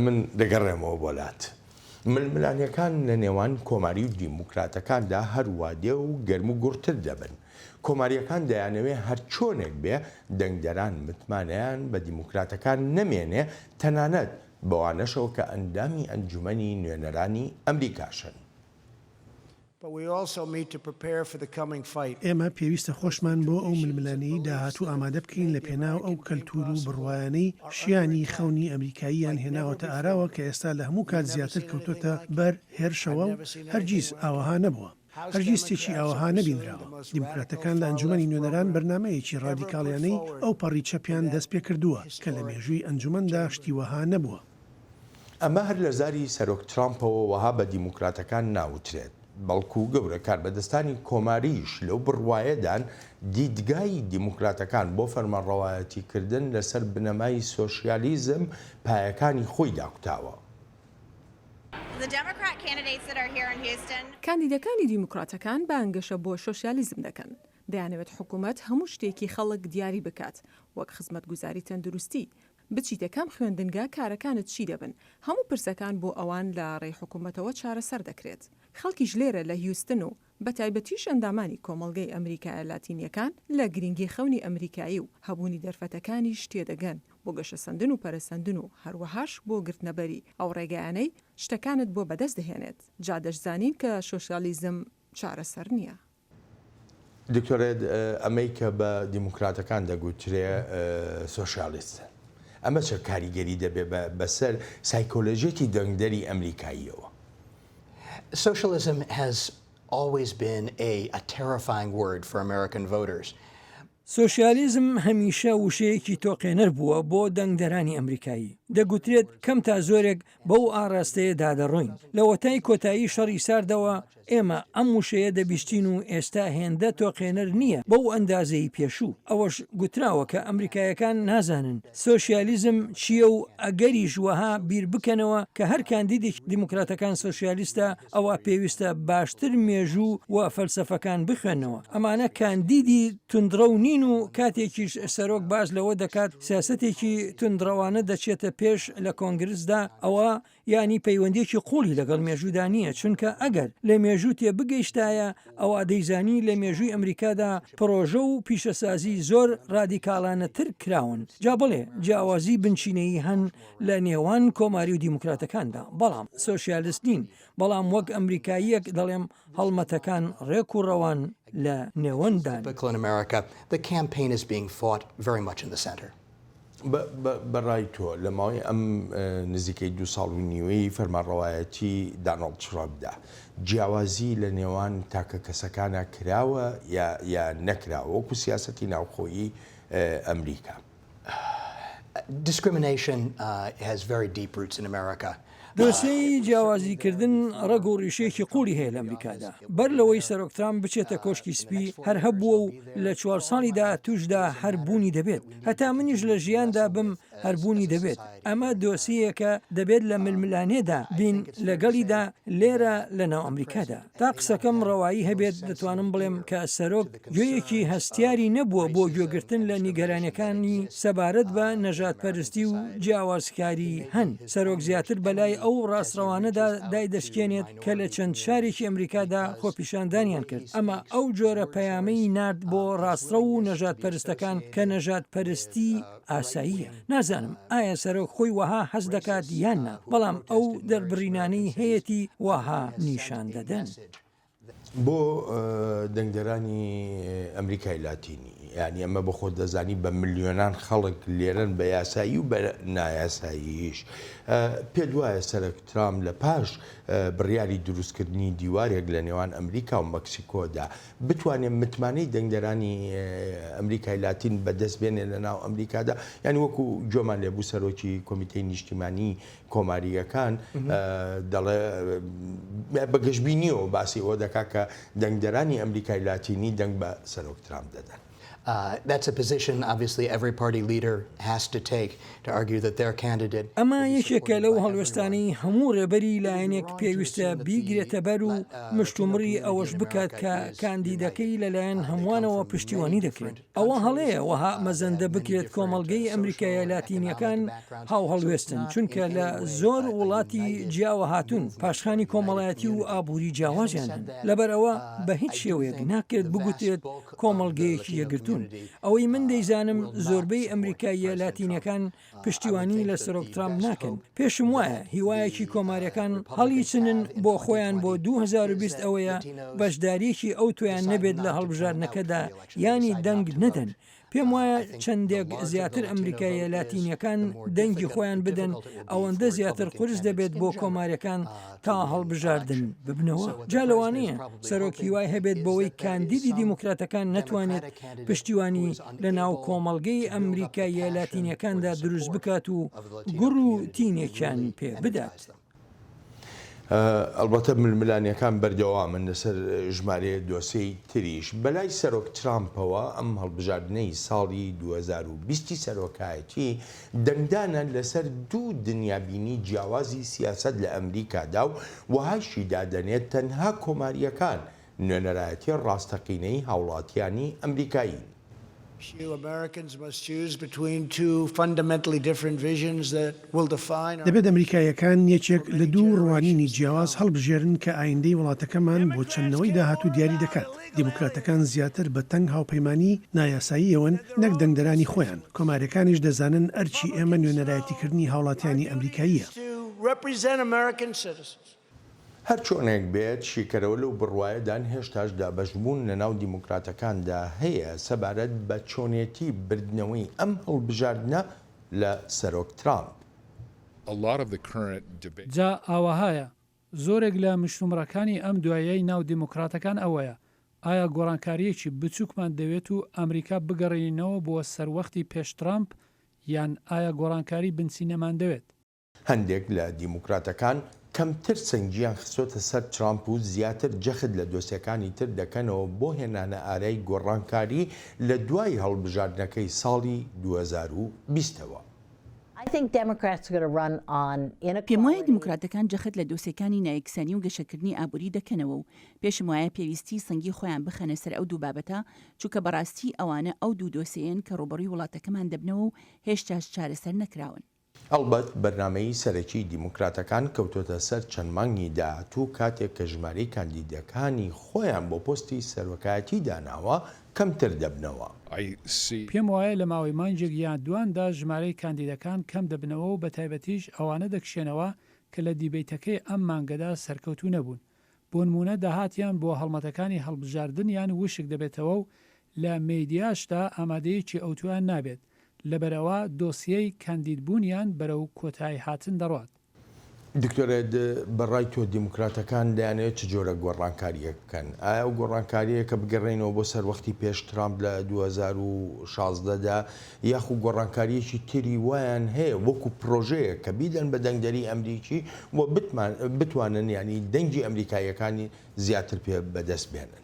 من دەگەڕێمەوە بۆلات ململانیەکان لە نێوان کۆماری و دیموکراتەکاندا هەروادێ و گەرم و گورتر دەبن کۆماریەکان دەیانەوێ هەر چۆنێک بێ دەنگدەران متمانیان بە دیموکراتەکان نەمێنێ تەنانەت بەوانەشەوە کە ئەندامی ئەنجومەنی نوێنەرانی ئەمریکاشن ئێمە پێویستە خۆشمان بۆ ئەو ململانی داهاتوو ئامادە بکەین لە پێناو ئەو کەلتور و بڕوایانەی شیانی خەونی ئەمریکاییان هێناوەتە ئاراوە کە ئێستا لە هەموو کات زیاتر کەوتۆتە بەر هێرشەوە و هەرگیز ئاوەها نەبووە هەرگیزتێکی ئاوەها نەبینراوە دیموکراتەکان لە ئەنجومەنی نوێنەران بەرنمەیەکی ڕادیکاڵیانەی ئەو پەڕی چەپیان دەست پێ کردووە کە لە مێژووی ئەنجومەندا شتیوەها نەبووە ئەمە هەر لە زاری سەرۆک ترامپەوە وەها بە دیموکراتەکان ناوترێت بەڵکو گەورە کاربەدەستانی کۆماریش لەو بڕوایەدان دیدگای دیموکراتەکان بۆ فەرمانڕەوایەتیکردن لەسەر بنەمای سۆشیالیزم پایەکانی خۆی داکوتاوە کاندیدەکانی دیموکراتەکان بانگەشە بۆ سۆشیالیزم دەکەن دەیانەوێت حکوومەت هەموو شتێکی خەڵک دیاری بکات وەک خزمەتگوزاری تەندروستی بچیتە کام خوێندنگا کارەکانت چی دەبن هەموو پرسەکان بۆ ئەوان لە ڕێی حکوومەتەوە چارەسەر دەکرێت خەڵکیش لێرە لە هیوستن و بە تایبەتیش ئەندامانی کۆمەڵگەی ئەمریکایە لاتینیەکان لە گرنگی خەونی ئەمریکایی و هەبوونی دەرفەتەکانیش تێدەگەن بۆ گەشەسەندن و پەرەسەندن و هەروەهاش بۆ گرتنەبەری ئەو ڕێگەیانەی شتەکانت بۆ بەدەست دەهێنێت جا دەشزانین کە سۆشیالیزم چارەسەر نییە دکتۆرێت ئەمەی کە بە دیموکراتەکان دەگوترێ سۆشیالیستە ئەمە چه کاریگەری دەبێ بەسەر سایکۆلۆژیەتی دەنگدەری ئەمریکاییەوە Socialism has always been a terrifying word for American voters. سۆشیالیزم هەمیشە وشەیەکی تۆقێنەر بووە بۆ دەنگدەرانی ئەمریکایی دەگوترێت کەم تا زۆرێک بەو ئاراستەیە دادەڕۆین لە وەتای کۆتایی شەڕی ساردەوە ئێمە ئەم وشەیە دەبیستین و ئێستا هێندە تۆقێنەر نییە بەو ئەندازەی پێشوو ئەوەش گوتراوە کە ئەمریکایەکان نازانن سۆشیالیزم چییە و ئەگەری ژوەها بیر بکەنەوە کە هەر کاندیدێک دیموکراتەکان سۆشیالیستە ئەوە پێویستە باشتر مێژوو و فەلسەفەکان بخوێنەوە ئەمانە کاندیدی توندڕە و نین و کاتێکیش سەرۆک باز لەوە دەکات سیاسەتێکی توندڕەوانە دەچێتە پێش لە کۆنگرسدا ئەوە ینی پەیوەندێکی قوڵی لەگەڵ مێژوودا نییە چونکە ئەگەر لە مێژوو تێ بگەیشتایە ئەوە دەیزانی لە مێژووی ئەمریکادا پرۆژە و پیشەسازی زۆر ڕادیکاڵانەتر کراون جا بڵێ جیاوازی بنچینەی هەن لە نێوان کۆماری و دیموکراتەکاندا بەڵام سۆشیالیست نین بەڵام وەک ئەمریکاییەک دەڵێم هەڵمەتەکان ڕێک و ڕەوان لە نێوەندان بەڕای تۆ لە ماوەی ئەم نزیکەی 2 ساڵ و نیوەی فەرمانڕەوایەتی داناڵد ترامپدا جیاوازی لە نێوان تاکە کەسەکانە کراوە یا نەکراوە وەکو سیاسەتی ناوخۆیی ئەمریکا Discrimination has very deep roots in America. دۆسەی جیاوازیکردن ڕەگ و ڕیشێکی قوڵی هەیە لە ئەمریکادا بەر لەوەی سەرۆک ترامپ بچێتە کۆشکی سپی هەر هەبووە و لە 4 ساڵیدا توشدا هەربوونی دەبێت هەتا منیش لە ژیاندا بم هەربوونی دەبێت ئەمە دۆسیەکە دەبێت لە ململانێدا بین لەگەڵیدا لێرە لە ناو ئەمریکادا تا قسەکەم ڕەوایی هەبێت دەتوانم بڵێم کە سەرۆک گوێیەکی هەستیاری نەبووە بۆ گوێگرتن لە نیگەرانیەکانی سەبارەت بە نەژادپەرستی و جیاوازکاری هەن سەرۆک زیاتر بەلای ئەو ڕاستڕەوانەدا دای دەشکێنێت کە لە چەند شارێکی ئەمریکادا خۆپیشاندانیان کرد ئەمە ئەو جۆرە پەیامەی نرد بۆ ڕاستڕە و نەژادپەرستەکان کە نەژادپەرستی ئاساییە نازانم ئایا سەرۆک خۆی وەها حەز دەکات یاننا بەڵام ئەو دەربڕینانەی هەیەی وەها نیشان دەدەن بۆ دەنگدەرانی ئەمریکای لاتینی ینی ئەمە بە خۆ دەزانی بە ملیۆنان خەڵک لێرن بە یاسایی و بە نایاساییش. پێ وایە سەرۆک ترامپ لە پاش بڕیاری دروستکردنی دیوارێک لە نێوان ئەمریکا و مەکسیکۆدا بتوانێت متمانەی دەنگدەرانی ئەمریکای لاتین بەدەست بێنێ لە ناو ئەمریکادا، یعنی وەکو جۆمان لێبوو سەرۆکی کۆمیتەی نیشتیمانی کۆماریەکان دەڵێ بەگەشتبینیەوە باسی ئەوە دەکا کە دەنگدەرانی ئەمریکای لاتینی دەنگ بە سەرۆک ترامپ دەدەن. That's a position, obviously, every party leader has to take to argue that their candidate. ئەمە یەکێکە لەو هەڵوێستانی هەموو ڕێبەری لایەنێک پێویستە بیگرێتە بەر و مشتومڕی ئەوەش بکات کە کاندیدەکەی لەلایەن هەمووانەوە پشتیوانی دەکرێت. ئەوە هەڵەیە وەها مەزەندە بکرێت کۆمەڵگەی ئەمریکایە لاتینیەکان هاو هەڵوێستن، چونکە لە زۆر وڵاتی جیاوە هاتوون پاشخانی کۆمەڵایەتی و ئابووری جیاوازیان هەن. لەبەرەوە بە هیچ شێوەیەک ناکرێت بگوترێت کۆمەڵگەیەکی یەکگرتوون. ئەوەی من دەیزانم زۆربەی ئەمریکاییە لاتینەکان پشتیوانی لە سەرۆک ترامپ ناکەن. پێشم وایە هیوایەکی کۆماریەکان هەڵی چنن بۆ خۆیان بۆ 2020 ئەوەیە بەشداریەکی ئەو تۆیان نەبێت لە هەڵبژاردنەکەدا ینی دەنگ نەدەن. پێم وایە چەندێک زیاتر ئەمریکاییە لاتینیەکان دەنگی خۆیان بدەن، ئەوەندە زیاتر قرس دەبێت بۆ کۆماریەکان تا هەڵبژاردن ببنەوە. جا لەوانەیە سەرۆکی وای هەبێت بەوەی کاندیدی دیموکراتەکان نەتوانێت پشتیوانی لە ناو کۆمەڵگەی ئەمریکاییە لاتینیەکاندا دروست بکات و گوڕ و تینێکیان پێ بدات. ئەلبەتە ململانیەکان بەردەوامن لەسەر ژمارەیە دۆسەی تریش. بەلای سەرۆک ترامپەوە ئەم هەڵبژاردنەی ساڵی 2020 سەرۆکایەتی دەنگدانە لەسەر دوو دنیابینی جیاوازی سیاست لە ئەمریکادا و وهاشی دادەنێت تەنها کۆماریەکان نوێنەرایەتی ڕاستەقینەی هاوڵاتیانی ئەمریکایی. دەبێت ئەمریکایەکان یەکێک لە دوو ڕوانینی جیاواز هەڵبژێرن کە ئایندەی وڵاتەکەمان بۆ چەندنەوەی داهاتوو دیاری دەکات. دیموکراتەکان زیاتر بە تەنگ هاوپەیمانی نایاساییەوەن نەک دەنگدەرانی خۆیان. کۆماریەکانیش دەزانن ئەرچی ئێمە نوێنەرایەتیکردنی هاوڵاتیانی ئەمریکاییە. هەر چۆنێک بێت شیکەرەوە لەو بڕوایەدان هێشتاش دابەشبوون لە ناو دیموکراتەکاندا هەیە سەبارەت بە چۆنێتی بردنەوەی ئەم هەڵبژاردنە لە سەرۆک ترامپ. جا ئاوەهایە زۆرێک لە مشتومڕەکانی ئەم دوایەی ناو دیموکراتەکان ئەوەیە ئایا گۆڕانکاریەکی بچووکمان دەوێت و ئەمریکا بگەڕێنەوە بۆ سەروەختی پێش ترامپ یان ئایا گۆڕانکاری بنسینەمان دەوێت؟ هەندێک لە دیموکراتەکان کەمتر سنگیان خستۆتە سەر ترامپ و زیاتر جەخت لە دۆسیەکانی تر دەکەنەوە بۆ هێنانە ئارەی گۆڕانکاری لە دوای هەڵبژاردنەکەی ساڵی 2020ەوە. پێم وایە دیموکراتەکان جەخت لە دۆسیەکانی نایەکسانی و گەشەکردنی ئابووری دەکەنەوە و پێشم وایە پێویستی سەنگی خۆیان بخەنە سەر ئەو دوو بابەتە، چونکە بەڕاستی ئەوانە ئەو دوو دۆسیەن کە ڕوبەڕووی وڵاتەکەمان دەبنەوە و هێشتاش چارەسەر نەکراون. ئەلبەت بەرنامەی سەرەکی دیموکراتەکان کەوتۆتە سەر چەند مانگی داهاتوو کاتێک کە ژمارەی کاندیدەکانی خۆیان بۆ پۆستی سەرۆکایەتی داناوە کەمتر دەبنەوە. پێم وایە لە ماوەی مانجێک یان دواندا ژمارەی کاندیدەکان کەم دەبنەوە و بە تایبەتیش ئەوانە دەکشێنەوە کە لە دیبیتەکەی ئەم مانگەدا سەرکەوتوو نەبوون. بۆ نمونە داهاتیان بۆ هەڵمەتەکانی هەڵبژاردن یان وشک دەبێتەوە و لە مێدیاشدا ئامادەیەکی ئەوتویان نابێت. لەبەرەوە دۆسیەی کاندیدبوونیان بەرەو کۆتایی هاتن دەڕات. دکتۆرە بەڕای تۆ دیموکراتەکان دەیانێت چ جۆرە گۆڕانکاریە بکەن؟ ئایا ئەو گۆڕانکاریە کە بگەڕێنەوە بۆ سەروەختی پێش ترامپ لە 2016دا یاخو گۆڕانکاریەکی تری وایان هەیە وەکو پرۆژەیە کە بیدەن بە دەنگدەری ئەمریکی بۆ بتوانن ینی دەنگی ئەمریکایەکانی زیاتر پێ بەدەست بێنن؟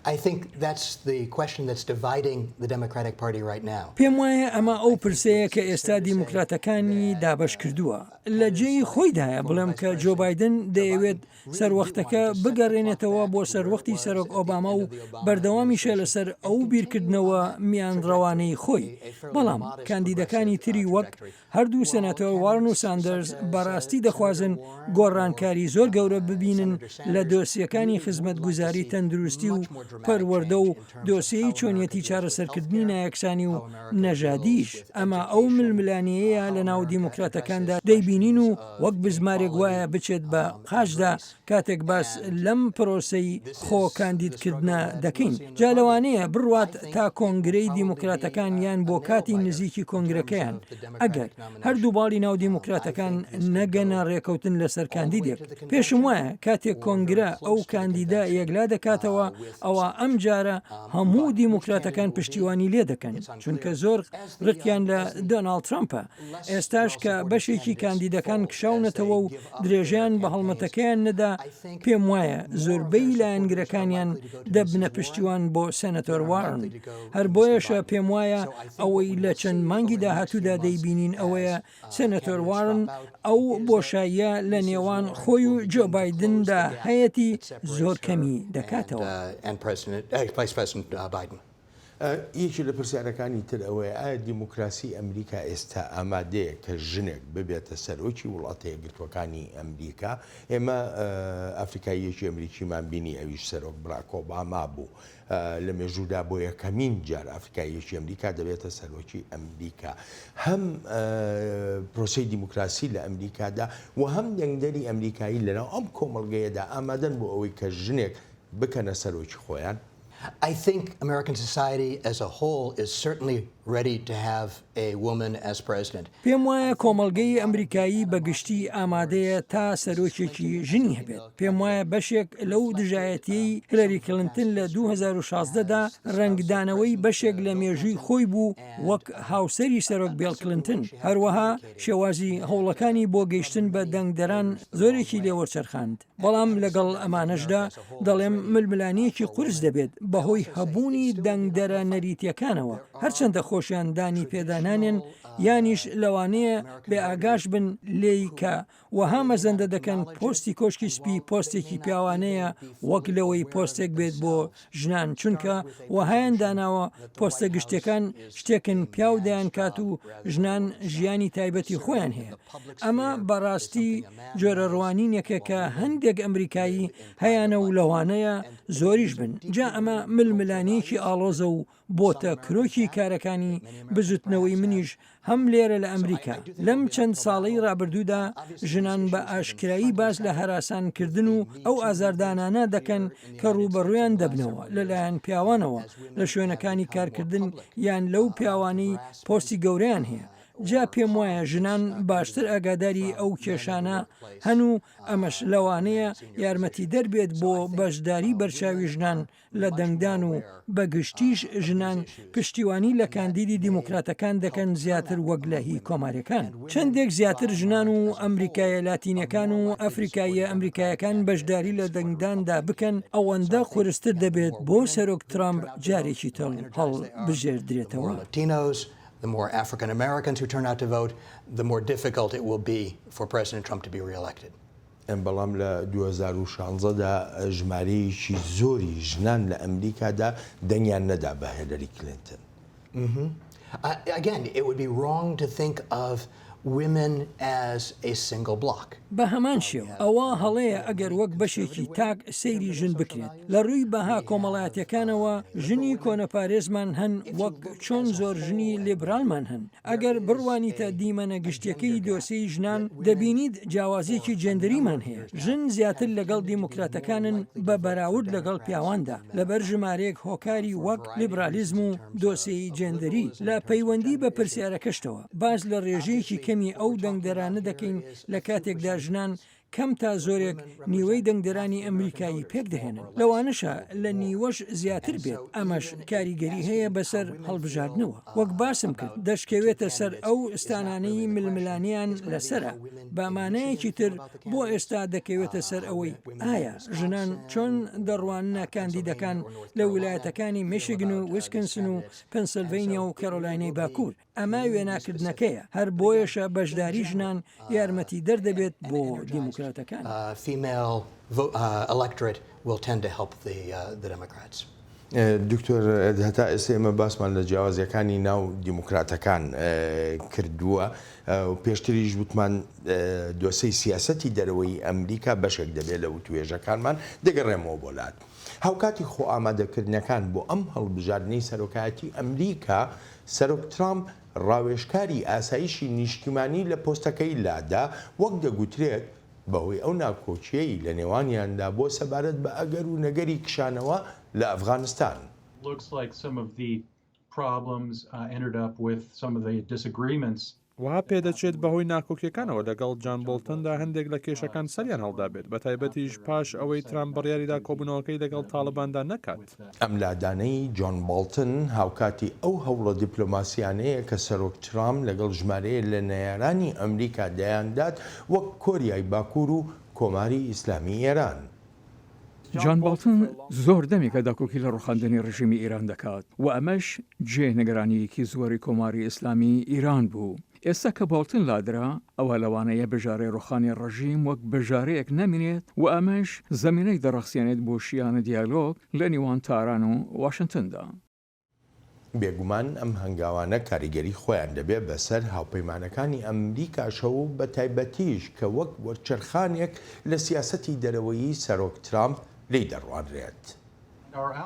I think that's the question that's dividing the Democratic Party right now. پێم وایە ئەمە ئەو پرسەیە کە ئێستا دیموکراتەکانی دابش کردووە. لە جێی خۆیدایە بڵێم کە جۆ بایدن دەیەوێت سەروەختەکە بگەڕێنێتەوە بۆ سەروەختی سەرۆک ئۆباما و بەردەوامیشە لەسەر ئەو بیرکردنەوە میانڕەوانەی خۆی. بەڵام کاندیدەکانی تری وەک هەردوو سەناتۆر وارن و ساندەرز بەڕاستی دەخوازن گۆڕانکاری زۆر گەورە ببینن لە دۆسیەکانی خزمەتگوزاری تەندروستی و پەروەردە و دۆسیەی چۆنیەتی چارەسەرکردنی نایەکسانی و نەژادیش ئەمە ئەو ململانەیە لە ناو دیموکراتەکاندا دەیبینین و وەک بزمارێک وایە بچێت بە قاشدا کاتێک باس لەم پرۆسەی خۆکاندیدکردنە دەکەین جا لەوانەیە بڕوات تا کۆنگرەی دیموکراتەکان یان بۆ کاتی نزیکی کۆنگرەکەیان ئەگەر هەردوو باڵی ناو دیموکراتەکان نەگەنە ڕێکەوتن لەسەر کاندیدێک پێشم وایە کاتێک کۆنگرە ئەو کاندیدا یەکلا دەکاتەوە ئەوە ئەم جارە هەموو دیموکراتەکان پشتیوانی لێ دەکەن چونکە زۆر ڕقیان لە دۆناڵد ترامپە ئێستاش کە بەشێکی کاندیدەکان کشاونەتەوە و درێژیان بە هەڵمەتەکەیان نەدا پێم وایە زۆربەی لایەنگرەکانیان دەبنە پشتیوان بۆ سەنەتۆر وارن هەر بۆیەشە پێم وایە ئەوەی لە چەند مانگی داهاتوودا دەیبینین ئەوەیە سەنەتۆر وارن ئەو بۆشاییە لە نێوان خۆی و جۆ بایدندا هەیەی زۆر کەمی دەکاتەوە. یەکی لە پرسیارەکانی تر ئەوەیە ئایا دیموکراسی ئەمریکا ئێستا ئامادەیە کە ژنێک ببێتە سەرۆکی وڵاتە یەکگرتوەکانی ئەمریکا ئێمە ئەفریقاییەکی ئەمریکیمان بینی ئەویش سەرۆک براک ئۆباما بوو لە مێژوودا بۆ یەکەمین جار ئەفریقاییەکی ئەمریکا دەبێتە سەرۆکی ئەمریکا هەم پرۆسەی دیموکراسی لە ئەمریکادا و هەم دەنگدەری ئەمریکایی لەناو ئەم کۆمەڵگەیەدا ئامادەن بۆ ئەوەی کە ژنێک بکەنە سەرۆکی خۆیان. I think American society as a whole is certainly ready to have a woman as president. پێم وایە کۆمەڵگەی ئەمریکایی بەگشتی ئامادەیە تا سەرۆکێکی ژنی هەبێت پێم وایە بەشێک لەو دژایەتی هیلاری کلنتن لە 2016دا ڕنگدانەوەی بەشێک لە مێژووی خۆی بوو وەک هاوسەری سەرۆک بیل کلنتن هەروەها شێوازی هەوڵەکانی بۆ گەیشتن بە دەنگدەران زۆرێکی لێوەرچەرخاند بەڵام لەگەڵ ئەمانەشدا دەڵێم ململانیەکی قورس دەبێت بەهۆی هەبوونی دەنگدەرە نەریتیەکانەوە هەرچەندە خۆشیان دانی پێدانانێن یانیش لەوانەیە بێ ئاگاش بن لێی کە وەها مەزەندە دەکەن پۆستی کۆشکی سپی پۆستێکی پیاوانەیە وەک لەوەی پۆستێک بێت بۆ ژنان چونکە وەهایان داناوە پۆستە گشتەکان شتێکن پیاو دەیان کات و ژنان ژیانی تایبەتی خۆیان هەیە ئەمە بەڕاستی جۆرە ڕوانینێکە کە هەندێک ئەمریکایی هەیەە و لەوانەیە زۆریش بن جا ئەمە ململانیەکی ئاڵۆزە و بۆتە کرۆکی کارەکانی بزوتنەوەی منیش هەم لێرە لە ئەمریکا لەم چەند ساڵەی ڕابردوودا ژنان بە ئاشکرایی باس لە هەراسانکردن و ئەو ئازاردانانە دەکەن کە ڕوبەڕویان دەبنەوە لەلایەن پیاوانەوە لە شوێنەکانی کارکردن یان لەو پیاوانەی پۆستی گەورەیان هەیە جا پێم وایە ژنان باشتر ئاگاداری ئەو کێشانە هەن و ئەمەش لەوانەیە یارمەتی دەربێت بۆ بەشداری بەرچاوی ژنان لە دەنگدان و بەگشتیش ژنان پشتیوانی لە کاندیدی دیموکراتەکان دەکەن زیاتر وەک لە هی کۆمارەکان چەندێک زیاتر ژنان و ئەمریکایە لاتینەکان و ئەفریقایە ئەمریکایەکان بەشداری لە دەنگداندا بکەن ئەوەندە قورستر دەبێت بۆ سەرۆک ترامپ جارێکی تەڵ هەڵ بژێردرێتەوە. The more African Americans who turn out to vote, the more difficult it will be for President Trump to be reelected. بەڵام لە 2016دا ژمارەیەکی زۆری ژنان لە ئەمریکادا دەنگیان نەدا بە هیلاری کلنتن. Again, it would be wrong to think of women as a single block. بە هەمان شێوە ئەوە هەڵەیە ئەگەر وەک بەشێکی تاک سەیری ژن بکرێت لە ڕووی بەها کۆمەڵایەتەکانەوە ژنی کۆنەپارێزمان هەن وەک چۆن زۆر ژنی لێبرالمان هەن ئەگەر بڕوانیتە دیمەنە گشتەکەی دۆسەی ژنان دەبینیت جیاوازیەکی جێندەریمان هەیە ژن زیاتر لەگەڵ دیموکراتەکانن بە بەراورد لەگەڵ پیاواندا لەبەر ژمارەیەک هۆکاری وەک لیبرالیزم و دۆسەی جێندەری لە پەیوەندی بە پرسیارەکەشتەوە باز لە ڕێژەیەکی کەمی ئەو دەنگدەرانە دەکەین لە کاتێکدا ژنان کەم تا زۆرێک نیوەی دەنگدەرانی ئەمریکایی پێک دەهێنن لەوانەشە لە نیوەش زیاتر بێت ئەمەش کاریگەری هەیە بەسەر هەڵبژاردنەوە وەک باسم کرد دەشکەوێتە سەر ئەو ئستانانەی ململانیان لەسرە بامانەیەکی تر بۆ ئێستا دەکەوێتە سەر ئەوەی ئایا ژنان چۆن دەڕوانە کاندیدەکان لە ویلایەتەکانی میشیگن و ویسکنسن و پنسیلڤینیا و کەرۆلاینەی باکوور ئەمە وێناکردنەکەیە هەر بۆیەشە بەشداری ژنان یارمەتی دەردەبێت بۆ دیموکراتەکان. Female electorate will tend to help the Democrats. دکتۆر هەتا ئێستا ئێمە باسمان لە جیاوازیەکانی ناو دیموکراتەکان کردووە و پێشتریش وتمان دۆسەی سیاسەتی دەرەوەی ئەمریکا بەشێک دەبێت لە توێژەکانمان دەگەڕێمەوە بۆ لات. هاوکاتی خۆ ئامادەکردنەکان بۆ ئەم هەڵبژاردنەی سەرۆکایەتی ئەمریکا سەرۆک ترامپ ڕاوێژکاری ئاسایشی نیشتیمانی لە پۆستەکەی لادا وەک دەگوترێت بەهۆی ئەو ناکۆچیەی لە نێوانیاندا بۆ سەبارەت بە ئەگەر و نەگەری کشانەوە لە ئەفغانستان. وها پێدەچێت بەهۆی ناکۆکیەکانەوە لەگەڵ جان بۆڵتندا هەندێک لە کێشەکان سەریان هەڵدا بێت بە تایبەتیش پاش ئەوەی ترامپ بڕیاریدا کۆبوونەوەکەی لەگەڵ تاالباندا نەکات. ئەم لادانەی جۆن بۆڵتن هاوکاتی ئەو هەوڵە دیپلۆماسیانەیە کە سەرۆک ترامپ لەگەڵ ژمارەیە لە نەیارانی ئەمریکا دەیاندات وەک کۆریای باکوور و کۆماری ئیسلامی ئێران. جان بۆڵتن زۆر دەمێکە داکۆکی لە ڕوخاندنی ڕژیمی ئێران دەکات و ئەمەش جێ نەگەرانیەکی زۆری کۆماری ئیسلامی ئیران بوو. ئێستا کە باڵتن لادرا ئەوە لەوانەیە بژارەی ڕوخانی ڕژیم وەک بژارەیەک نەمینێت و ئەمەش زەمینەی دەڕەخسیانێت بۆ شیانە دیالۆگ لە نێوان تاران و واشنگتندا. بێگومان ئەم هەنگاوانە کاریگەری خۆیان دەبێت بەسەر هاوپەیمانەکانی ئەمریکاشەوە و بە تایبەتیش کە وەک وەرچەرخانێک لە سیاسەتی دەرەوەیی سەرۆک ترامپ لی دەڕوانرێت.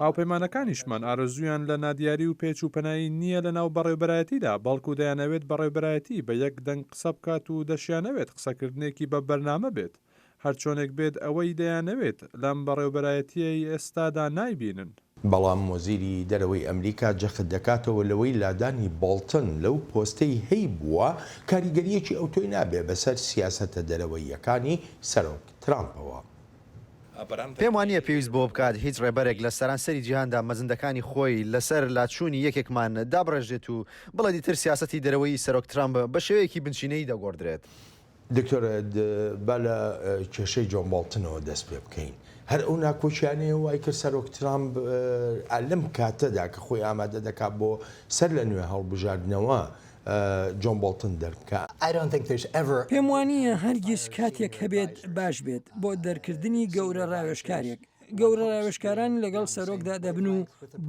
هاوپەیمانەکانیشمان ئارەزویان لە نادیاری و پێچ و پەنایی نییە لە ناو بەڕێوەبەرایەتیدا بەڵکو دەیانەوێت بەڕێوەبەرایەتی بە یەک دەنگ قسە بکات و دەشیانەوێت قسەکردنێکی بە بەرنامە بێت هەر چۆنێک بێت ئەوەی دەیانەوێت لەم بەڕێوەبەرایەتیەی ئێستادا نایبینن. بەڵام وەزیری دەرەوەی ئەمریکا جەخت دەکاتەوە لەوەی لادانی بۆڵتن لەو پۆستەی هەی بووە کاریگەریەکی ئەوتۆی نابێ بەسەر سیاسەتە دەرەوەیەکانی سەرۆک ترامپەوە. پێم وانە پێویست بۆ بکات هیچ ڕێبەرێک لە سەرانسەری جیهاندا مەزندەکانی خۆی لەسەر لاچوونی یەکێکمان دابڕێژێت و بڵێ دیتر سیاسەتی دەرەوەی سەرۆک ترامپ بە شێوەیەکی بنچینەی دەگۆڕدرێت. دکتۆر با لە کێشەی جۆن بۆڵتنەوە دەست پێ بکەین. هەر ئەو ناکۆچیانەیە وای کرد سەرۆک ترامپ لەم کاتەدا کە خۆی ئامادە دەکات بۆ سەر لە نوێ هەڵبژاردنەوە جۆن بۆڵتن دەربکە. پێم وانییە هەرگیز کاتێک هەبێت باش بێت بۆ دەرکردنی گەورە ڕاوێژکارێک. گەورە ڕاوێژکاران لەگەڵ سەرۆکدا دەبن و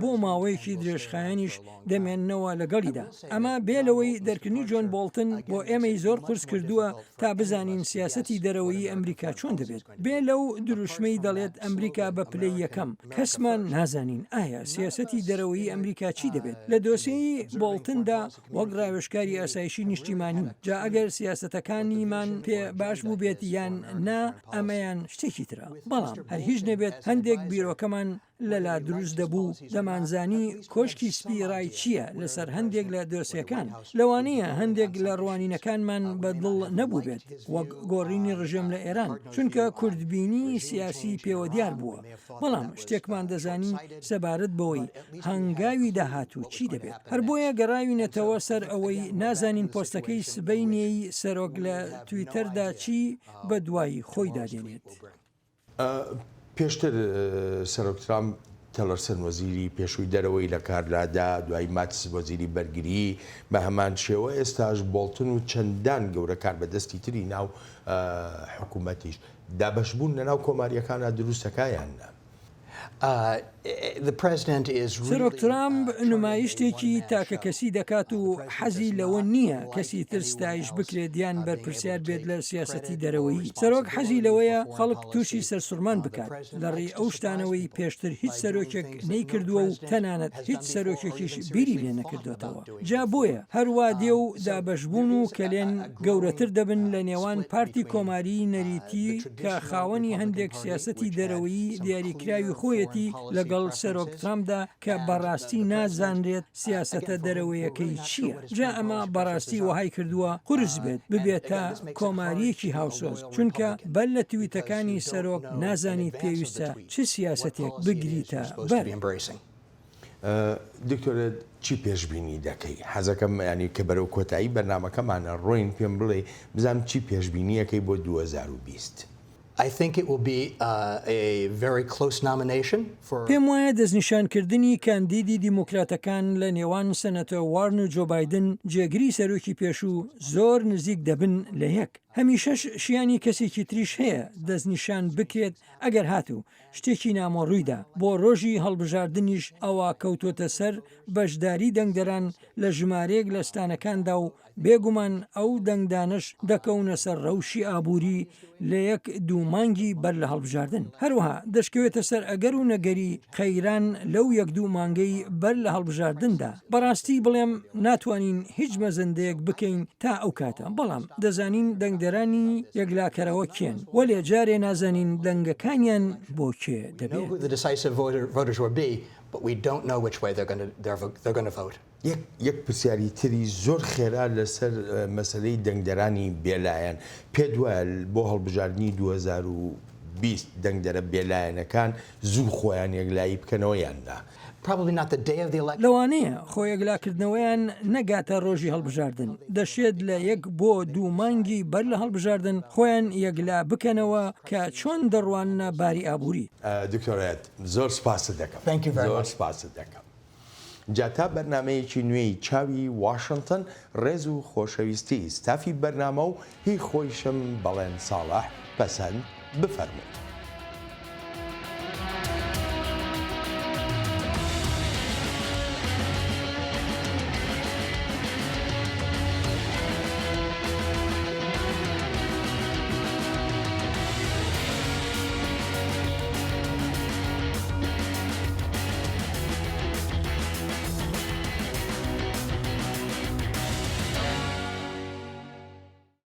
بۆ ماوەیەکی درێژخایەنیش دەمێننەوە لەگەڵیدا. ئەمە بێلەوەی دەرکردنی جۆن بۆڵتن بۆ ئێمەی زۆر قرس کردووە تا بزانین سیاسەتی دەرەوەی ئەمریکا چۆن دەبێت. بێ لەو دروشمەی دەڵێت ئەمریکا بە پلەی یەکەم کەسمان نازانین ئایا سیاسەتی دەرەوەی ئەمریکا چی دەبێت. لە دۆسیی بۆڵتندا وەک ڕاوێژکاری ئاسایشی نیشتیمانی جا ئەگەر سیاسەتەکانیمان پێ باش بوو بێت یان نا ئەمەیان شتێکی ترە. بەڵام هەر هیچ نەبێت هەندێک بیرۆکەمان لەلا دروست دەبوو دەمانزانی کۆشکی سپی ڕای چییە لەسەر هەندێک لە دۆسیەکان لەوانەیە هەندێک لە ڕوانینەکانمان بەدڵ نەبوو بێت وەک گۆڕینی ڕژێم لە ئێران چونکە کوردبینی سیاسی پێوە دیار بووە. بەڵام شتێکمان دەزانی سەبارەت بەوەی هەنگاوی داهاتوو چی دەبێت. هەر بۆیە گەڕاوینەتەوە سەر ئەوەی نازانین پۆستەکەی سبەینەی سەرۆک لە تویتەردا چی بە دوایی خۆی دادێنێت. پێشتر سەرۆک ترامپ تەلەرسن وەزیری پێشووی دەرەوەی لە کارلادا دوای ماتس وەزیری بەرگری بە هەمان شێوە ئێستاش بۆڵتن و چەندان گەورە کار بەدەستی تری ناو حکوومەتیش دابەشبوون لەناو کۆماریەکانە دروستەکایانە. سەرۆک ترامپ نمایشتێکی تاکە کەسی دەکات و حەزی لەوە نییە کەسی تر ستایش بکرێت یان بەرپرسیار بێت لە سیاسەتی دەرەوەی. سەرۆک حەزی لەوەیە خەڵک تووشی سەرسوورمان بکات لەڕێی ئەو شتانەوەی پێشتر هیچ سەرۆکێک نەیکردووە و تەنانەت هیچ سەرۆکێکیش بیری لێ نەکردوێتەوە. جا بۆیە هەروە دێ و دابەشبوون و کەلێن گەورەتر دەبن لە نێوان پارتی کۆماری نەریتی کە خاوەنی هەندێک سیاسەتی دەرەوەی دیاریکراوی خۆیەتی لەگەڵ سەرۆک ترامپدا کە بەڕاستی نازانرێت سیاسەتە دەرەوەیەکەی چییە. جا ئەمە بەڕاستی وهای کردووە قورس بێت ببێتە کۆماریەکی هاوسۆز چونکە بەل لە تویتەکانی سەرۆک نازانیت پێویستە چ سیاسەتێک بگریتە بەر. دکتۆرە چی پێشببینی دەکەی حەزەکەم ینی کە بەرەو کۆتایی بەرنامەکەمانە ڕۆین پێم بڵێ بزانم چی پێشببینیەکەی بۆ 2020. پێم وایە دەستنیشانکردنی کاندیدی دیموکراتەکان لە نێوان سەنەتە وارن و جۆ بایدن جێگری سەرۆکی پێشوو زۆر نزیک دەبن لە یەک. هەمیشەش شیانی کەسێکی تریش هەیە دەستنیشان بکرێت ئەگەر هاتوو شتێکی نامۆڕوویدا بۆ ڕۆژی هەڵبژاردننیش ئەوە کەوتۆتە سەر بەشداری دەنگدەران لە ژمارەیەک لە ستانەکاندا و بێگومان ئەو دەنگدانش دەکەونە سەر ڕەوشی ئابووری لە یەک دوومانگی بەر لە هەڵبژاردن هەروەها دەشکەوێتە سەر ئەگەر و نەگەری قەیران لەو یەک دوو مانگەی بەر لە هەڵبژاردندا بەڕاستی بڵێم ناتوانین هیچ مەزەندەیەک بکەین تا ئەو کاتە بەڵام دەزانین دەنگدەرانی یەکلاکەرەوە کێن وەلێ جارێ نازانین دەنگەکانیان بۆ کێ دەبێت. But we don't know which way they're going to vote. یەک پرسیاری تری زۆر خێرا لەسەر مەسلەی دەنگدەرانی بێلایەن پێ دوایە بۆ هەڵبژاردننی 2020 دەنگدەرە بێلایەنەکان زوو خۆیان یەکلایی بکەنەوەیاندا. لەوانەیە خۆ یەکلاکردنەوەیان نەگاتە ڕۆژی هەڵبژاردن دەشێت لە 1 بۆ 2 مانگی بەر لە هەڵبژاردن خۆیان یەکلا بکەنەوە کە چۆن دەڕوانە باری ئابووری. دکتۆرێت زۆر سپاست دەکەم زۆر سپاست دەکەم. جاتا بەرنمەیەکی نوێی چاوی واشنگتن ڕێز و خۆشەویستی ستافی بەرنامە و هی خۆیشم بەڵێن ساڵح پەسەند بفەرمێت.